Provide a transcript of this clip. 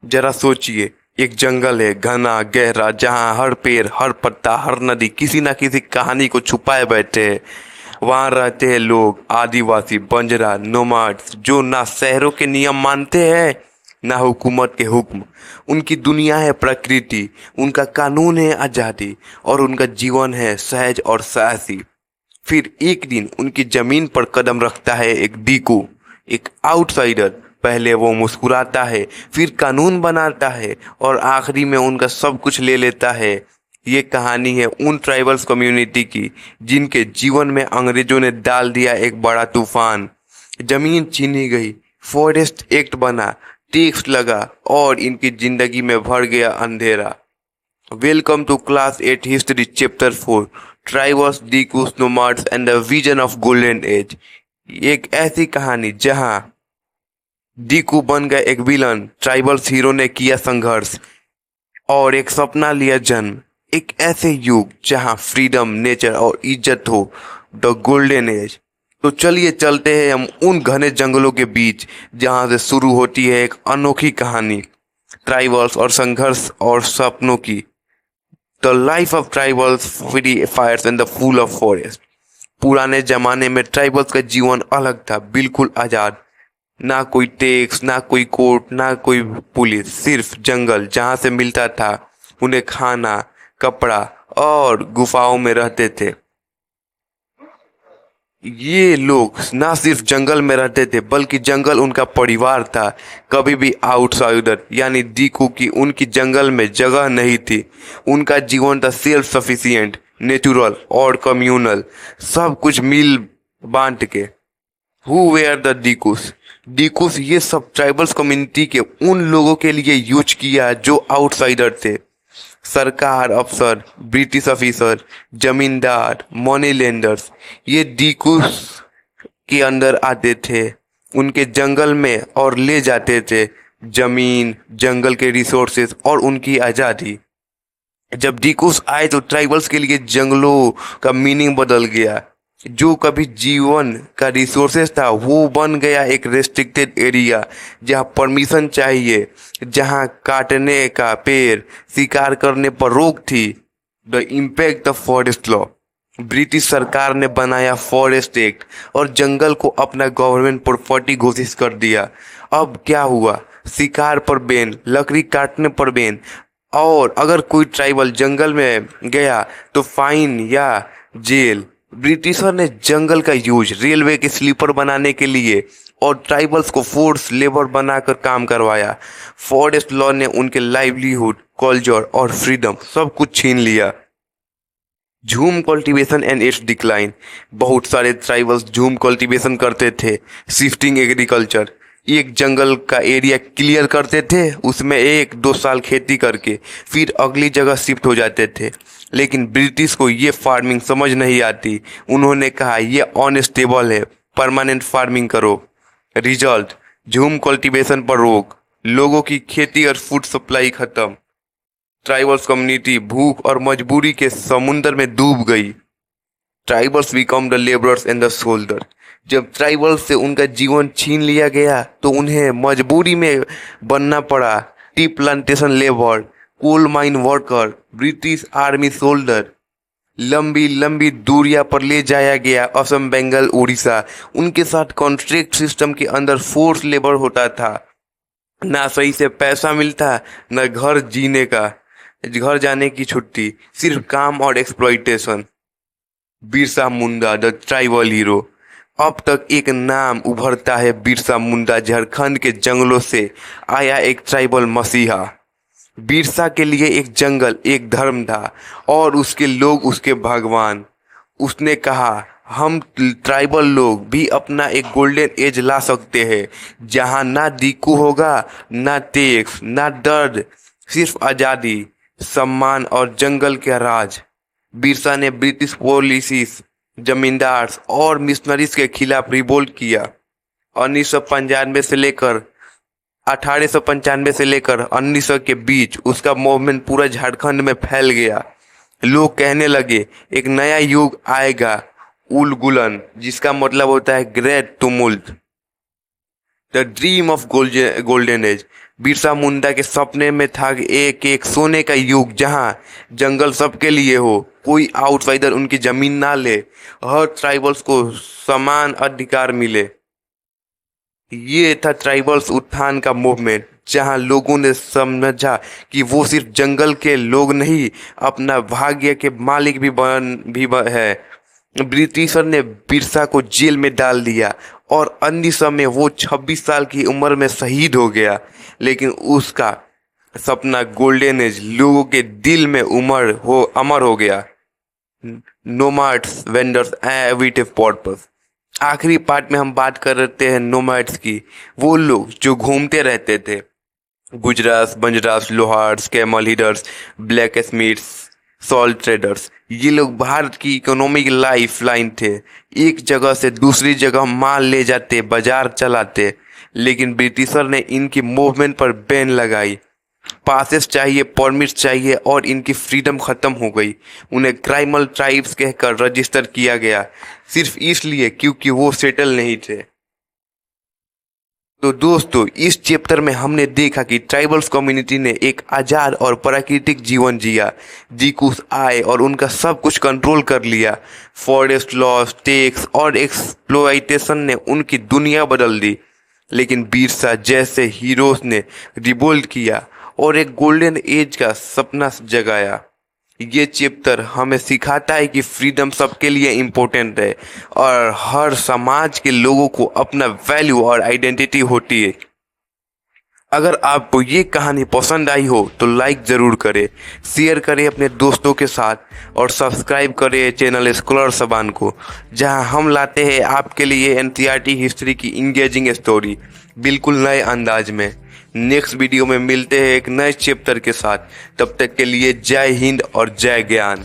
जरा सोचिए, एक जंगल है घना गहरा जहां हर पेड़ हर पत्ता हर नदी किसी ना किसी कहानी को छुपाए बैठे हैं। वहां रहते हैं लोग, आदिवासी, बंजरा, नोमाड्स, जो ना शहरों के नियम मानते हैं ना हुकूमत के हुक्म। उनकी दुनिया है प्रकृति, उनका कानून है आजादी, और उनका जीवन है सहज और साहसी। फिर एक दिन उनकी जमीन पर कदम रखता है एक डीकू, एक आउटसाइडर। पहले वो मुस्कुराता है, फिर कानून बनाता है, और आखिरी में उनका सब कुछ ले लेता है। ये कहानी है उन ट्राइबल्स कम्युनिटी की जिनके जीवन में अंग्रेजों ने डाल दिया एक बड़ा तूफान। जमीन छीनी गई, फॉरेस्ट एक्ट बना, टैक्स लगा, और इनकी जिंदगी में भर गया अंधेरा। Welcome to class 8 history chapter 4, tribals, dikus, nomads and the vision of golden age. एक ऐसी कहानी जहां डीकू बन गए एक विलन, ट्राइबल्स हीरो ने किया संघर्ष, और एक सपना लिया जन्म। एक ऐसे युग जहां फ्रीडम, नेचर और इज्जत हो, द गोल्डन एज। तो चलिए चलते हैं हम उन घने जंगलों के बीच जहां से शुरू होती है एक अनोखी कहानी, ट्राइबल्स और संघर्ष और सपनों की। The life of tribals, free fires and the phool of forest. पुराने जमाने में ट्राइबल्स का जीवन अलग था, बिल्कुल आजाद। ना कोई टैक्स, ना कोई कोर्ट, ना कोई पुलिस, सिर्फ जंगल जहां से मिलता था उन्हें खाना, कपड़ा, और गुफाओं में रहते थे। ये लोग ना सिर्फ जंगल में रहते थे बल्कि जंगल उनका परिवार था। कभी भी आउटसाइडर यानी डीकू की उनकी जंगल में जगह नहीं थी। उनका जीवन था सेल्फ सफिशिएंट, नेचुरल और कम्युनल, सब कुछ मिल बांट के। Who where the dikus? Dikus ये सब ट्राइबल्स कम्युनिटी के उन लोगों के लिए यूज किया जो आउटसाइडर थे। सरकार अफसर, ब्रिटिश ऑफिसर, जमींदार, मनी लेंडर्स, ये डीकूस के अंदर आते थे उनके जंगल में और ले जाते थे जमीन, जंगल के रिसोर्सेज और उनकी आज़ादी। जब डीकूस आए तो ट्राइबल्स के लिए जंगलों का मीनिंग बदल गया। जो कभी जीवन का रिसोर्सेस था वो बन गया एक रेस्ट्रिक्टेड एरिया जहाँ परमिशन चाहिए, जहाँ काटने का पेड़, शिकार करने पर रोक थी। The impact of forest law. British सरकार ने बनाया फॉरेस्ट एक्ट और जंगल को अपना गवर्नमेंट प्रॉपर्टी घोषित कर दिया। अब क्या हुआ? शिकार पर बैन, लकड़ी काटने पर बैन, और अगर कोई ट्राइबल जंगल में गया तो फाइन या जेल। ब्रिटिशर ने जंगल का यूज रेलवे के स्लीपर बनाने के लिए और ट्राइबल्स को फोर्स लेबर बनाकर काम करवाया। फॉरेस्ट लॉ ने उनके लाइवलीहुड, कल्चर और फ्रीडम सब कुछ छीन लिया। झूम कल्टीवेशन एंड इट्स डिक्लाइन। बहुत सारे ट्राइबल्स झूम कल्टीवेशन करते थे, शिफ्टिंग एग्रीकल्चर। एक जंगल का एरिया क्लियर करते थे, उसमें 1-2 साल खेती करके फिर अगली जगह शिफ्ट हो जाते थे। लेकिन ब्रिटिश को ये फार्मिंग समझ नहीं आती। उन्होंने कहा ये अनस्टेबल है, परमानेंट फार्मिंग करो। रिजल्ट, झूम कल्टीवेशन पर रोक, लोगों की खेती और फूड सप्लाई खत्म। ट्राइबल्स कम्युनिटी भूख और मजबूरी के समुंदर में डूब गई। Tribals become the labourers and the soldier. जब ट्राइबल्स से उनका जीवन छीन लिया गया तो उन्हें मजबूरी में बनना पड़ा tea plantation labour, coal mine worker, British army soldier. लंबी लंबी दूरियां पर ले जाया गया, असम, बंगाल, उड़ीसा। उनके साथ कॉन्ट्रैक्ट सिस्टम के अंदर फोर्स लेबर होता था। ना सही से पैसा मिलता, न घर जाने की छुट्टी, सिर्फ काम और exploitation. Birsa Munda the tribal hero. अब तक एक नाम उभरता है, बिरसा मुंडा, झारखंड के जंगलों से आया एक ट्राइबल मसीहा। बिरसा के लिए एक जंगल एक धर्म था और उसके लोग उसके भगवान। उसने कहा हम ट्राइबल लोग भी अपना एक गोल्डन एज ला सकते हैं जहां ना डीकू होगा, ना टैक्स, ना दर्द, सिर्फ आज़ादी, सम्मान और जंगल के राज। बिरसा ने ब्रिटिश पॉलिसीज, जमींदार्स और मिशनरीज के खिलाफ रिवोल्ट किया। 1995 से लेकर 1895 से लेकर 1900 के बीच उसका मूवमेंट पूरा झारखंड में फैल गया। लोग कहने लगे एक नया युग आएगा, उलगुलन, जिसका मतलब होता है great tumult. The dream of golden age. Birsa Munda के सपने में था एक एक सोने का युग जहां जंगल सबके लिए हो, कोई आउटसाइडर उनकी जमीन ना ले, हर ट्राइबल्स को समान अधिकार मिले। ये था ट्राइबल्स उत्थान का मूवमेंट, जहां लोगों ने समझा कि वो सिर्फ जंगल के लोग नहीं, अपना भाग्य के मालिक भी है। ब्रिटिशर ने बिरसा को जेल में डाल दिया और अन्य समय वो 26 साल की उम्र में शहीद हो गया, लेकिन उसका सपना गोल्डन एज लोगों के दिल में अमर हो गया। नोमैड्स, वेंडर्स एंड एविटिव पर्पस। आखिरी पार्ट में हम बात करते हैं नोमैड्स की, वो लोग जो घूमते रहते थे। Gujjars, Banjaras, Lohars, camel herders, black smiths, salt traders, ये लोग भारत की इकोनॉमिक लाइफ लाइन थे। एक जगह से दूसरी जगह माल ले जाते, बाजार चलाते, लेकिन ब्रिटिशर ने इनकी मूवमेंट पर बैन लगाई। पासेस चाहिए, परमिट्स चाहिए और इनकी फ्रीडम खत्म हो गई। उन्हें क्राइमल ट्राइब्स कहकर रजिस्टर किया गया, सिर्फ इसलिए क्योंकि वो सेटल नहीं थे। तो दोस्तों, इस चैप्टर में हमने देखा कि ट्राइबल्स कम्युनिटी ने एक आज़ाद और प्राकृतिक जीवन जिया। जिकुस आए और उनका सब कुछ कंट्रोल कर लिया। फॉरेस्ट लॉस, टैक्स और एक्सप्लॉइटेशन ने उनकी दुनिया बदल दी। लेकिन बिरसा जैसे हीरोज ने रिवोल्ट किया और एक गोल्डन एज का सपना जगाया। ये चैप्टर हमें सिखाता है कि फ्रीडम सबके लिए इम्पोर्टेंट है और हर समाज के लोगों को अपना वैल्यू और आइडेंटिटी होती है। अगर आपको ये कहानी पसंद आई हो तो लाइक ज़रूर करें, शेयर करें अपने दोस्तों के साथ और सब्सक्राइब करें चैनल स्कॉलर सबान को, जहां हम लाते हैं आपके लिए एनसीईआरटी हिस्ट्री की इंगेजिंग स्टोरी बिल्कुल नए अंदाज में। नेक्स्ट वीडियो में मिलते हैं एक नए चैप्टर के साथ। तब तक के लिए जय हिंद और जय ज्ञान।